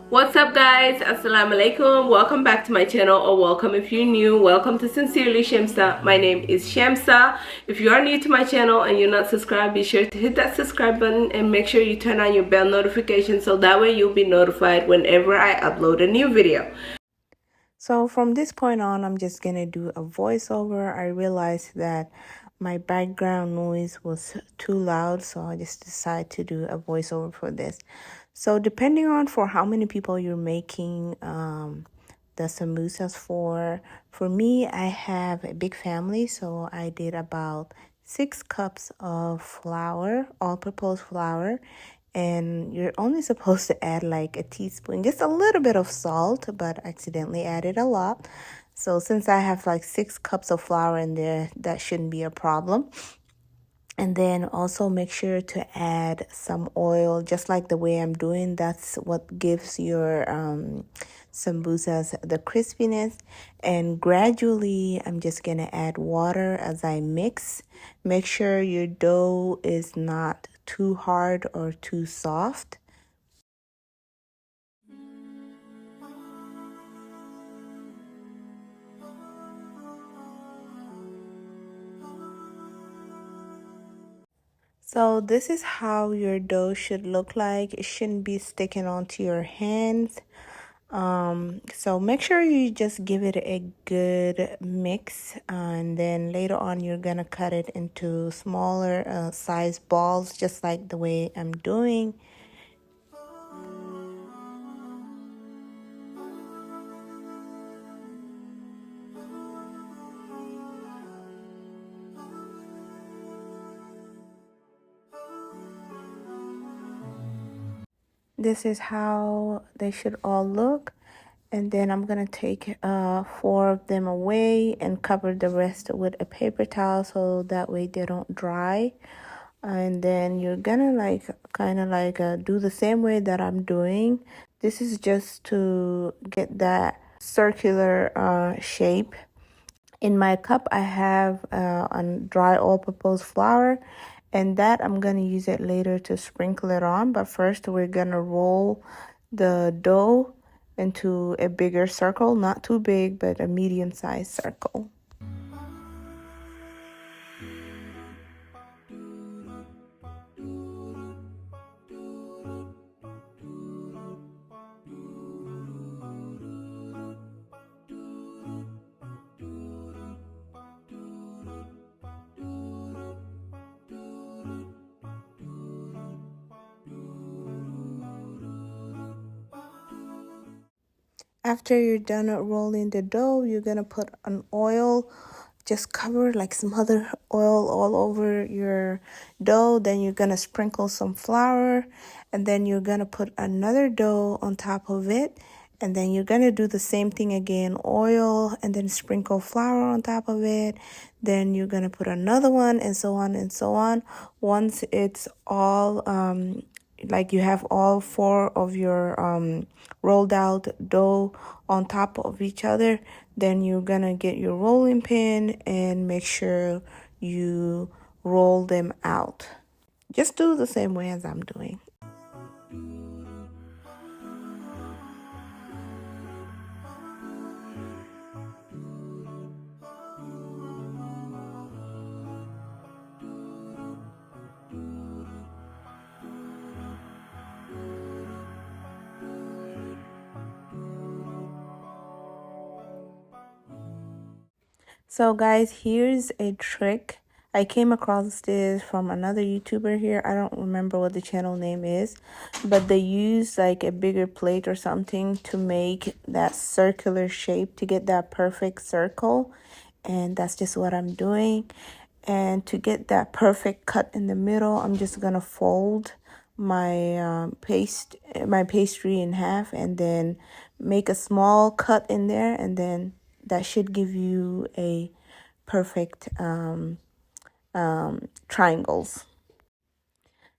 What's up guys, assalamu alaikum, welcome back to my channel, or welcome if you're new. Welcome to Sincerely Shamsa. My name is Shamsa. If you are new to my channel and you're not subscribed, be sure to hit that subscribe button and make sure you turn on your bell notification so that way you'll be notified whenever I upload a new video. So from this point on, I'm just gonna do a voiceover. I realized that my background noise was too loud, so I just decided to do a voiceover for this. So depending on for how many people you're making the samosas for me, I have a big family, so I did about 6 cups of flour, all-purpose flour, and you're only supposed to add like a teaspoon, just a little bit of salt, but accidentally added a lot. So since I have like 6 cups of flour in there, that shouldn't be a problem. And then also make sure to add some oil, just like the way I'm doing. That's what gives your sambusas the crispiness. And gradually, I'm just going to add water as I mix. Make sure your dough is not too hard or too soft. So this is how your dough should look like. It shouldn't be sticking onto your hands. So make sure you just give it a good mix, and then later on you're gonna cut it into smaller size balls, just like the way I'm doing. This is how they should all look. And then I'm gonna take 4 of them away and cover the rest with a paper towel so that way they don't dry. And then you're gonna kind of do the same way that I'm doing. This is just to get that circular shape. In my cup I have dry all-purpose flour, and that I'm gonna use it later to sprinkle it on. But first we're gonna roll the dough into a bigger circle, not too big, but a medium-sized circle. After you're done rolling the dough, you're gonna put an oil, just cover, like smother oil all over your dough. Then you're gonna sprinkle some flour, and then you're gonna put another dough on top of it. And then you're gonna do the same thing again, oil, and then sprinkle flour on top of it. Then you're gonna put another one, and so on and so on. Once it's all like you have all 4 of your rolled out dough on top of each other, then you're gonna get your rolling pin and make sure you roll them out. Just do the same way as I'm doing. So guys, here's a trick. I came across this from another YouTuber here. I don't remember what the channel name is, but they use like a bigger plate or something to make that circular shape, to get that perfect circle. And that's just what I'm doing. And to get that perfect cut in the middle, I'm just gonna fold my my pastry in half, and then make a small cut in there, and then that should give you a perfect triangles.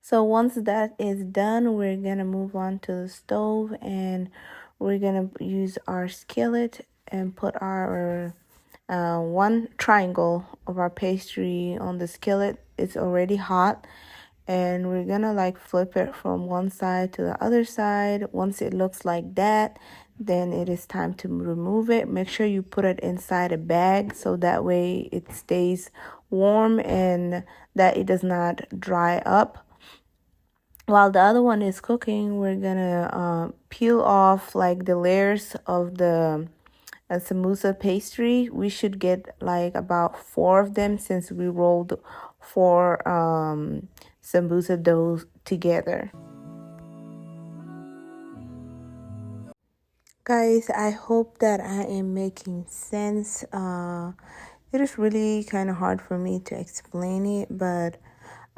So once that is done, we're gonna move on to the stove, and we're gonna use our skillet and put our one triangle of our pastry on the skillet. It's already hot, and we're gonna like flip it from one side to the other side. Once it looks like that, then it is time to remove it. Make sure you put it inside a bag so that way it stays warm and that it does not dry up. While the other one is cooking, we're gonna peel off like the layers of the samosa pastry. We should get like about 4 of them since we rolled 4 sambusa dough together. Guys, I hope that I am making sense. It is really kind of hard for me to explain it, but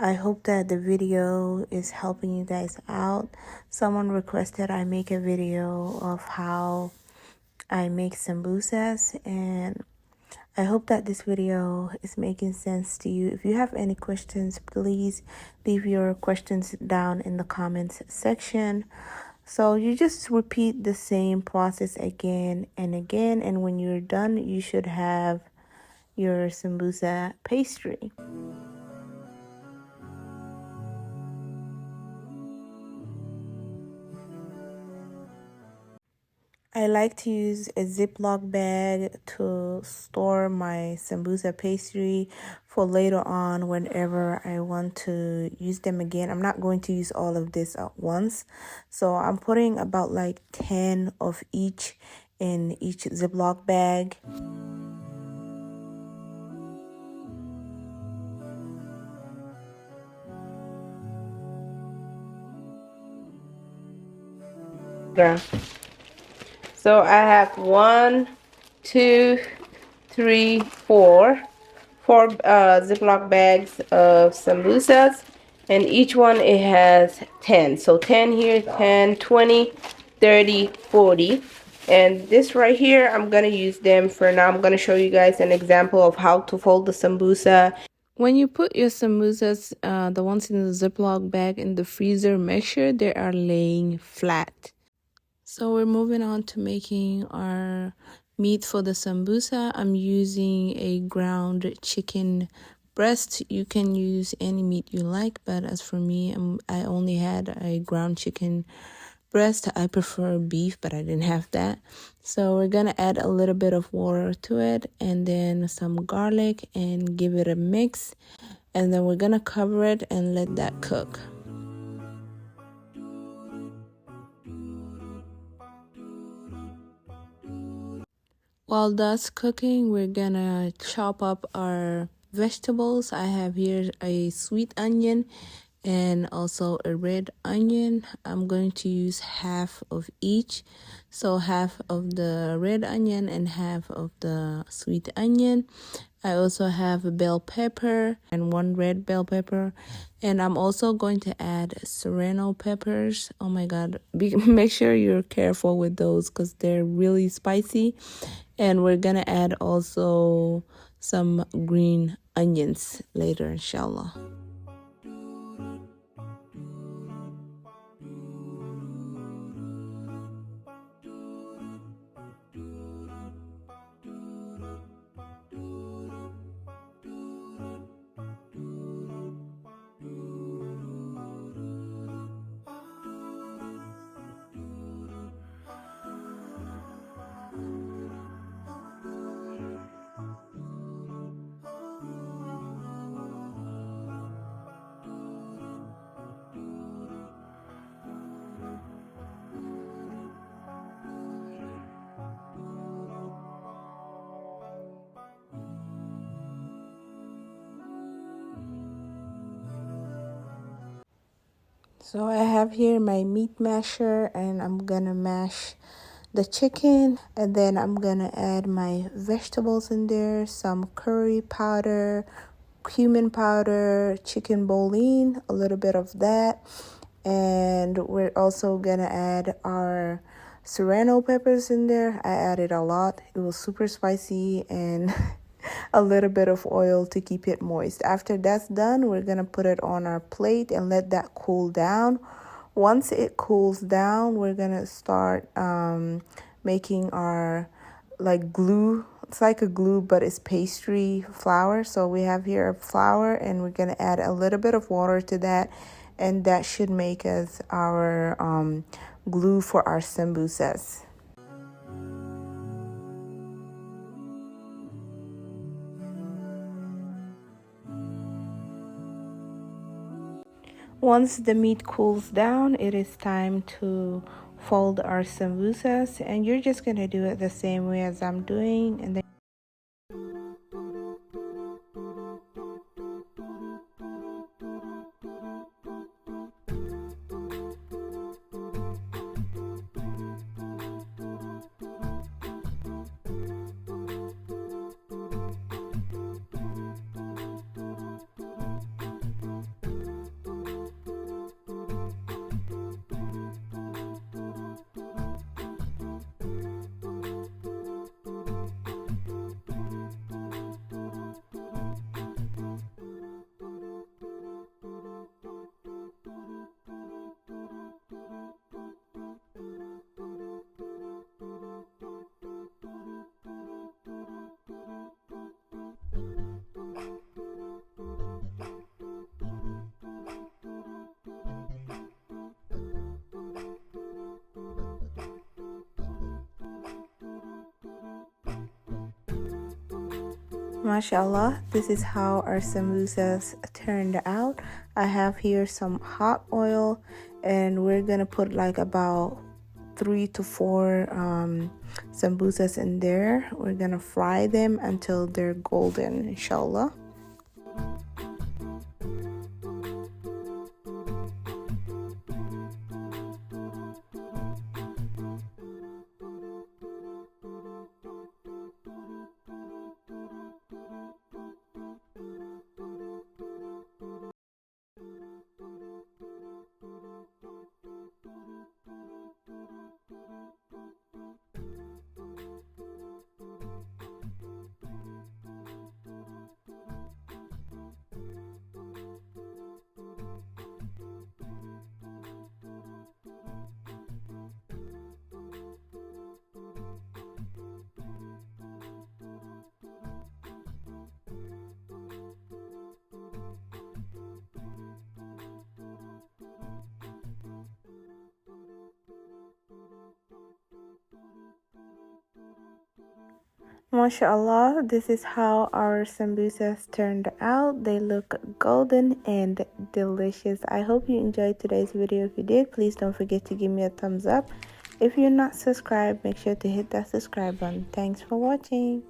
I hope that the video is helping you guys out. Someone requested I make a video of how I make sambusas, and I hope that this video is making sense to you. If you have any questions, please leave your questions down in the comments section. So you just repeat the same process again and again, and when you're done, you should have your sambusa pastry. I like to use a Ziploc bag to store my sambusa pastry for later on whenever I want to use them again. I'm not going to use all of this at once. So I'm putting about like 10 of each in each Ziploc bag. Girl. So I have 1, 2, 3, 4 Ziploc bags of sambusas, and each one it has 10. So 10 here, 10, 20, 30, 40. And this right here, I'm gonna use them for now. I'm gonna show you guys an example of how to fold the sambusa. When you put your samosas, the ones in the Ziploc bag in the freezer, make sure they are laying flat. So we're moving on to making our meat for the sambusa. I'm using a ground chicken breast. You can use any meat you like, but as for me, I only had a ground chicken breast. I prefer beef, but I didn't have that. So we're gonna add a little bit of water to it and then some garlic and give it a mix. And then we're gonna cover it and let that cook. While that's cooking, we're gonna chop up our vegetables. I have here a sweet onion and also a red onion. I'm going to use half of each. So half of the red onion and half of the sweet onion. I also have a bell pepper and 1 red bell pepper. And I'm also going to add serrano peppers. Oh my God, make sure you're careful with those because they're really spicy. And we're gonna add also some green onions later, inshallah. So I have here my meat masher and I'm gonna mash the chicken, and then I'm gonna add my vegetables in there, some curry powder, cumin powder, chicken bouillon, a little bit of that, and we're also gonna add our serrano peppers in there. I added a lot. It was super spicy and a little bit of oil to keep it moist. After that's done, we're gonna put it on our plate and let that cool down. Once it cools down, we're gonna start making our like glue it's like a glue, but it's pastry flour. So we have here flour, and we're gonna add a little bit of water to that, and that should make us our glue for our sambusas. Once the meat cools down, it is time to fold our sambusas, and you're just gonna do it the same way as I'm doing, and then mashallah, this is how our samosas turned out. I have here some hot oil, and we're gonna put like about 3 to 4 sambusas in there. We're gonna fry them until they're golden, inshallah. MashaAllah, this is how our sambusas turned out. They look golden and delicious. I hope you enjoyed today's video. If you did, please don't forget to give me a thumbs up. If you're not subscribed, make sure to hit that subscribe button. Thanks for watching.